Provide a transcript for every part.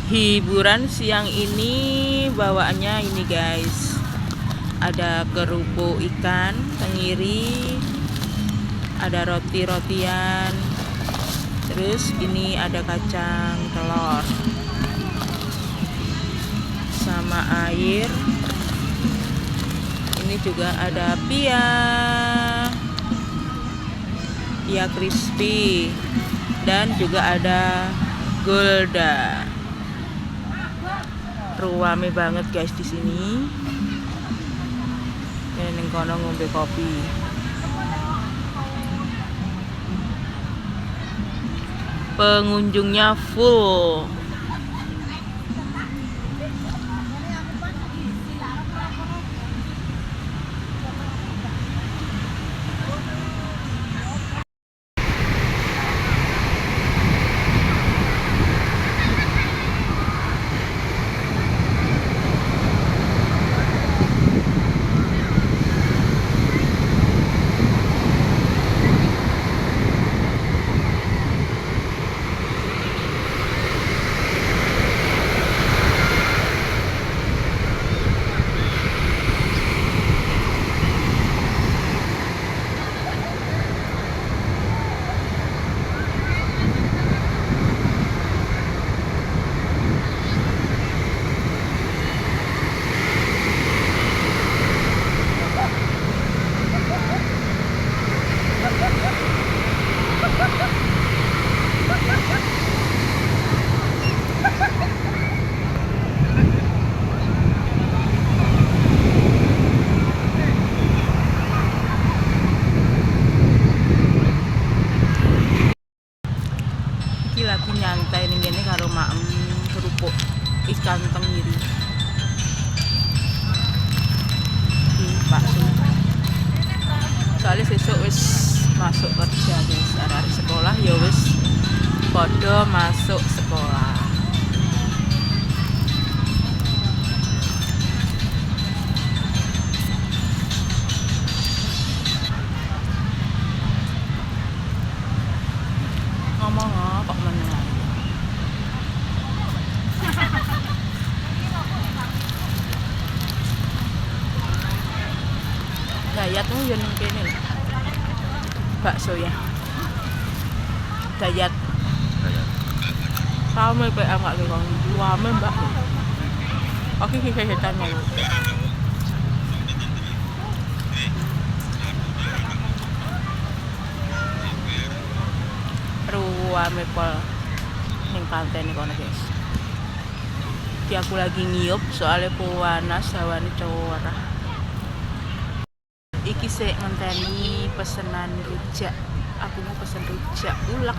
Hiburan siang ini bawaannya ini guys, ada kerupuk ikan tenggiri, ada roti-rotian, terus ini ada kacang telur sama air. Ini juga ada pia crispy, dan juga ada gulda. Ruame banget guys di sini. Neng kono ngombe kopi. Pengunjungnya full. Iki lagi nyantai ning kene karo maem kerupuk ikan tenggiri. Iki Pak Su. Soalnya sesuk wis masuk kerja guys, arek sekolah ya wis padha masuk sekolah. Ngomong kok meneng. Dayat tuh yo ning kene lho. Bakso ya. Dayat. Rame pe enggak ke kon. Rame Mbak. Oke iki kehetannya. Ruame pol ning pantai nih kono guys. Iki aku lagi ngiyup soalnya panas hawane cerah. Iki sik ngenteni pesenan rujak. Aku mau pesen rujak ulek.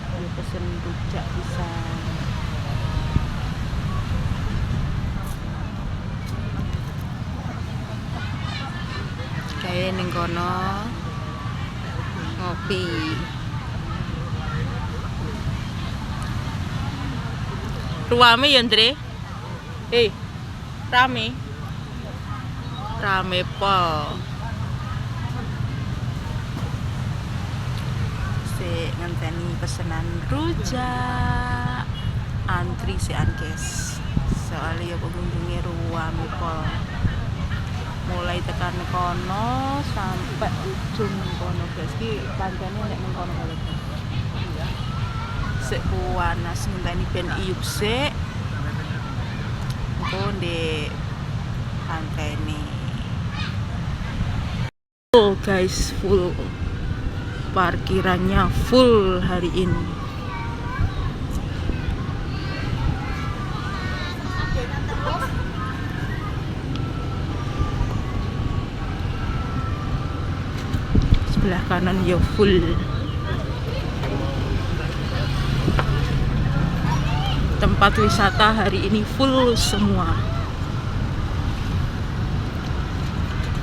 Mau pesen rujak pisang. Kayak ning kono ngopi. Ruame ya, Ndre? Rame pol. Si ngenteni pesenan rujak, antri si ankes. Soalnya ya pengunjungnya ruame pol. Mulai tekan kono sampai ujung kono guys. Ki pancene nek nang kono lho. Sik panas ngenteni ben iyup sik. Di pantai ini full guys, full parkirannya full hari ini. Sebelah kanan ya full. Tempat wisata hari ini full semua.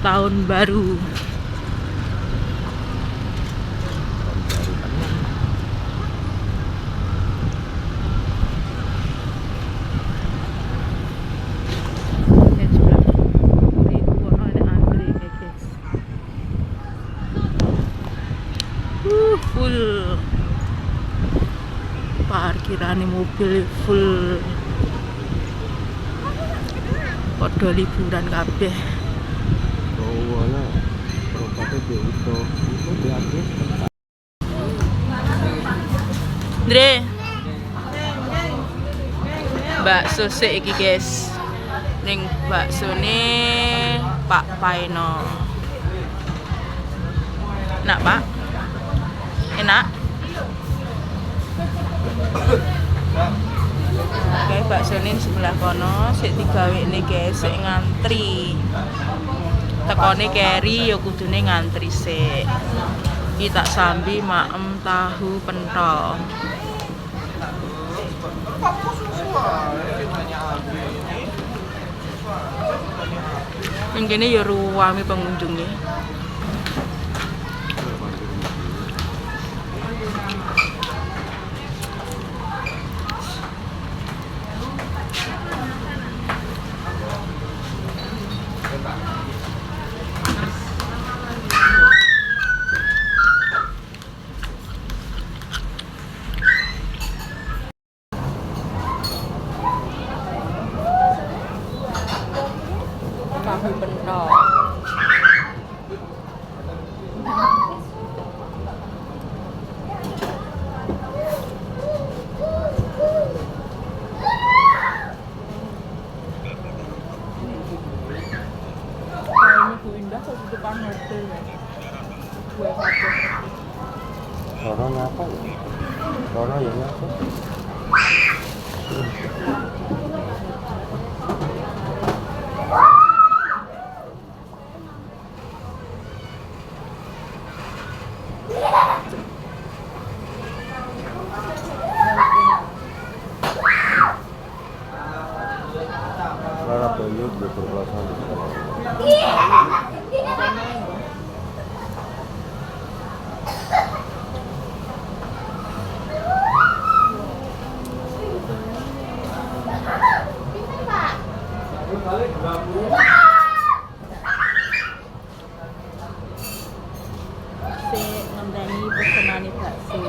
Tahun baru. Full parkirane mobil full, padha liburan kabeh. Dre, bakso sik iki guys. Ning baksone Pak Paino. Enak Pak? Enak? Oke, baksone sebelah kono sik digawekne guys, sik ngantri. Tekone keri ya kudune ngantri sik. Iki tak sambi maem tahu pentol. Yang kene ya ruame pengunjungnya. Tahu pentol. Kayaknya Bu Indah kok di depan hotel ya. Gue satu. Rono nyapa ya? Rono ya nyapa? Lara Bayut berkeluasan di sekolah. Sik ngenteni pesenane bakso.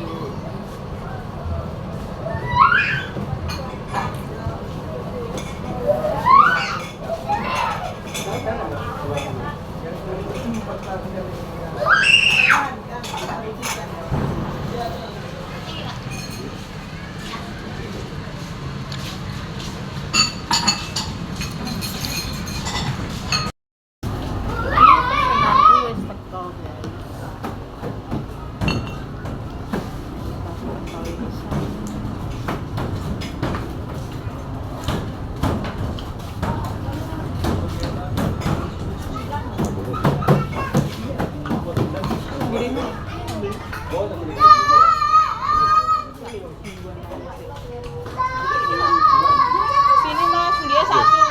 Sini Mas, dia satu.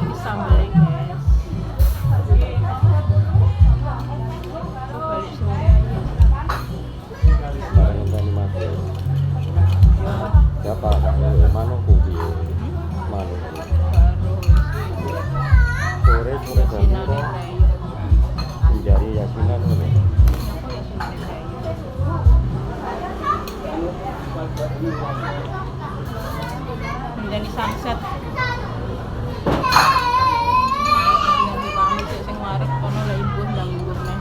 Ini sambalnya guys. Balik sore. Siapa? Mano kubi. Mano. Sore jamuro. Menjadi yasinan ini. Menjadi sunset. Nanti pamit sing warek kono lah imbuh ndang imbuhne.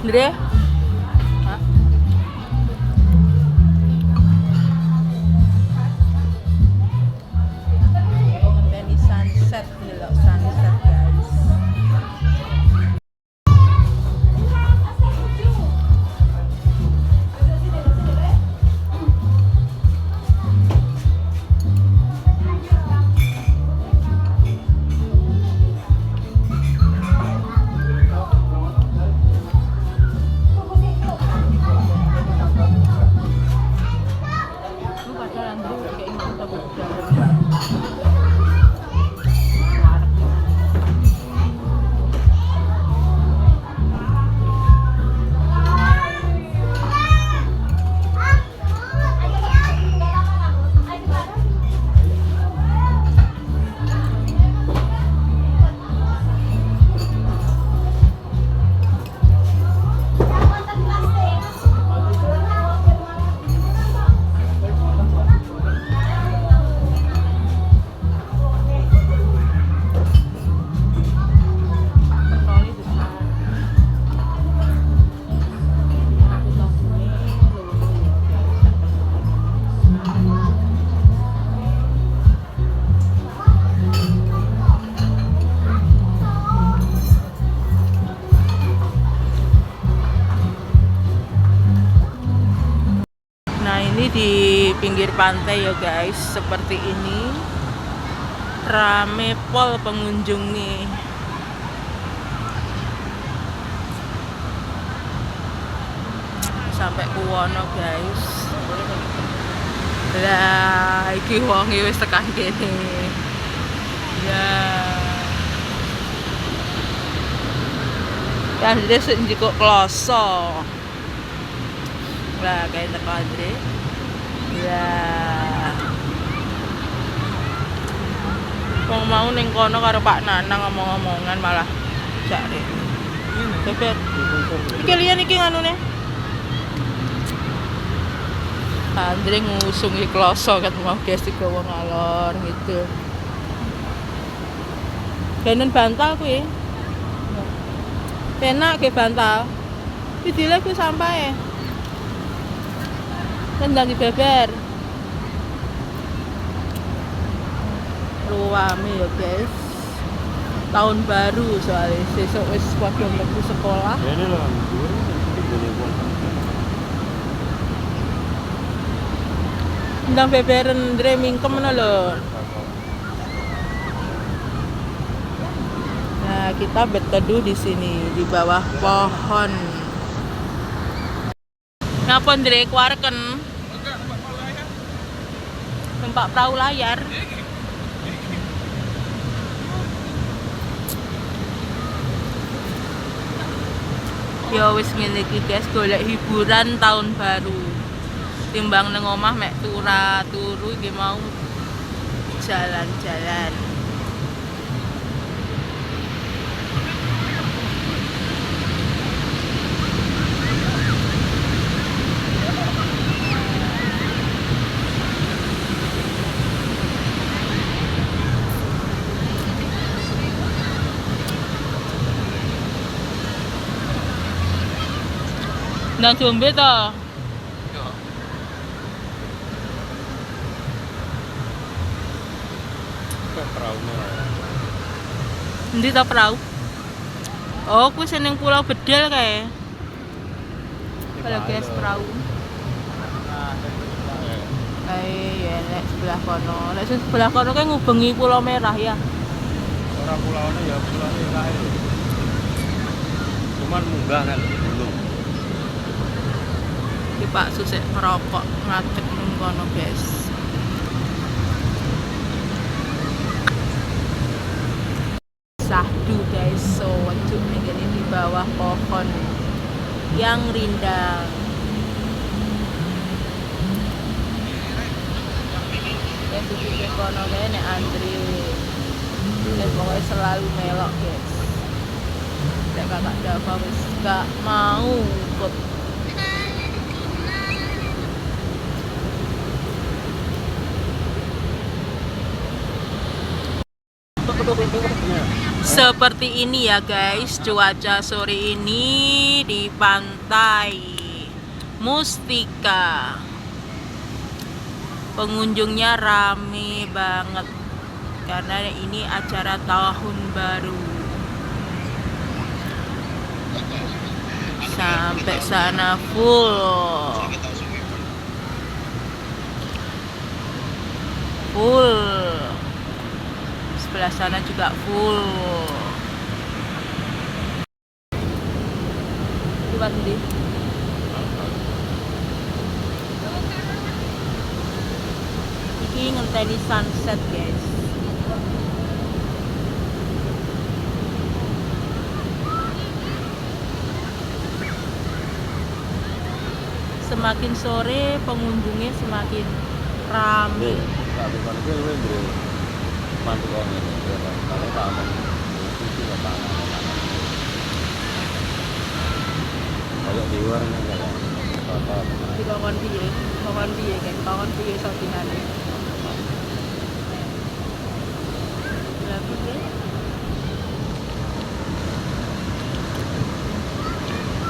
Dre? Hah? Ngenteni sunset, delok sunset guys. Ini di pinggir pantai ya guys, seperti ini. Rame pol pengunjungnya. Sampai kuwono guys. Lah, iki wonge wis tekan kene. Ya. Ya, dia njikuk kloso. Lah, kayak teko Andre. Ya. Wong mau ning kono karo Pak Nanang ngomong-ngomongan malah jare. Beber. Iki liyan iki nganune. Andre ngusungi kloso kat mau guys digawa ngalor gitu. Kenen bantal kuwi. Penak ke bantal. Vidile kuwi sampae. Tendang dibeber. Ruame ya guys. Tahun baru soalnya sesuk wis padha mlebu sekolah. Ini loh, gini pun. Ndang beberen ndre mingkem ngono lho. Nah, kita berteduh di sini di bawah pohon. Ngapa ndre kuareken? Numpak perahu layar. Ya wis ngene iki guys, golek hiburan tahun baru. Timbang nang omah mek turu iki mau jalan-jalan. Ndang jombe to. Endi ta perahu? Oh, kuwi seneng Pulau Bedel kae. Kalau guys perahu. Ya nek sebelah kono. Nek sebelah kono kae ngubengi Pulau Merah ya. Ora pulaunya ya pulau Merah itu. Cuman munggah kan belum. Iki Pak Susek ngerokok ngadeg nang kono guys. Sahdu guys, so wajib ini di bawah pohon yang rindang. Ya sudah kono kae nek antri. Dan pokoknya selalu melok guys. Nek kakak Dava wis gak mau ikut. Seperti ini ya guys cuaca sore ini di pantai Mustika. Pengunjungnya rame banget karena ini acara tahun baru. Sampai sana full. Sebelah sana juga full. Lihat di. Ini ngenteni sunset guys. Semakin sore pengunjungnya semakin ramai. Tapi kan itu lebih mantul orang itu. Kalau kamu itu nggak tangan. Kalau di luar ini enggak. Di bangun piye kan, bangun piye sampingane. Berarti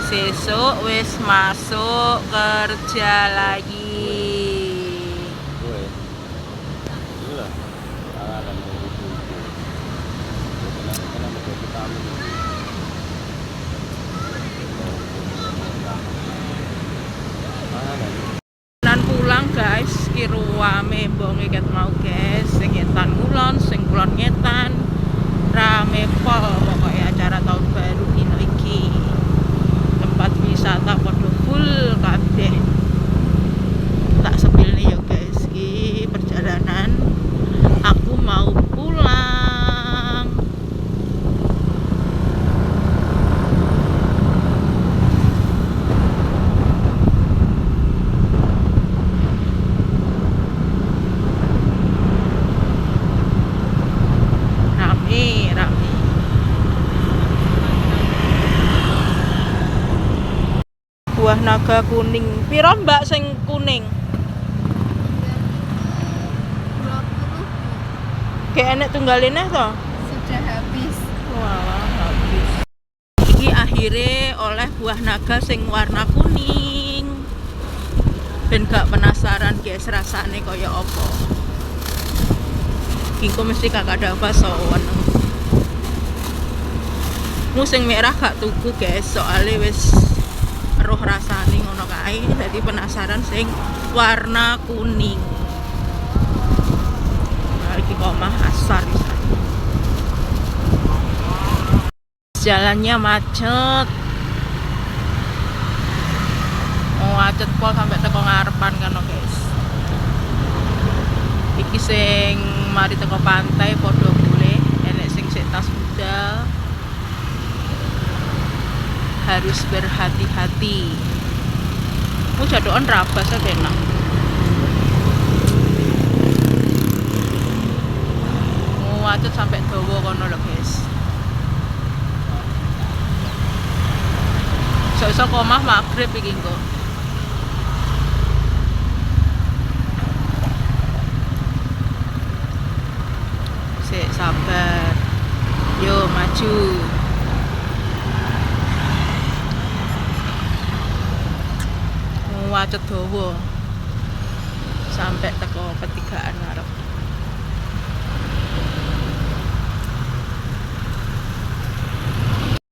sesuk wis masuk kerja lagi. Pulang guys, ki ruame mbonge ket mau guys, sing ngetan ngulon, sing kulon ngetan. Rame pol pokoknya acara tahun baru dino iki. Tempat wisata padha full kabeh. Tak sepil nih yo guys, ki perjalanan aku mau pulang. Rame. Buah naga kuning. Piro mbak sing kuning? 20 Kayak enek tunggalinnya toh? sudah habis. Wah, habis. Iki akhirnya oleh buah naga sing warna kuning. Ben gak penasaran guys rasane kaya apa. Kingko mesti kakak dapat sowan. Sing merah gak tuku guys, soalnya wis roh rasane ngono kae, dadi penasaran sing warna kuning. Nah, iki kok mah asar. Jalannya macet. Macet pol sampai teko ngarepan kan guys. Iki sing mari teko pantai padha bule, enek sing sik tas budal. Harus berhati-hati. Jadokan rabas aja enak. Macet sampai dawa kono lho guys. Iso komah maghrib iki engko. Sik sabar. Yo maju. Macet dawa sampai teko pertigaan ngarep.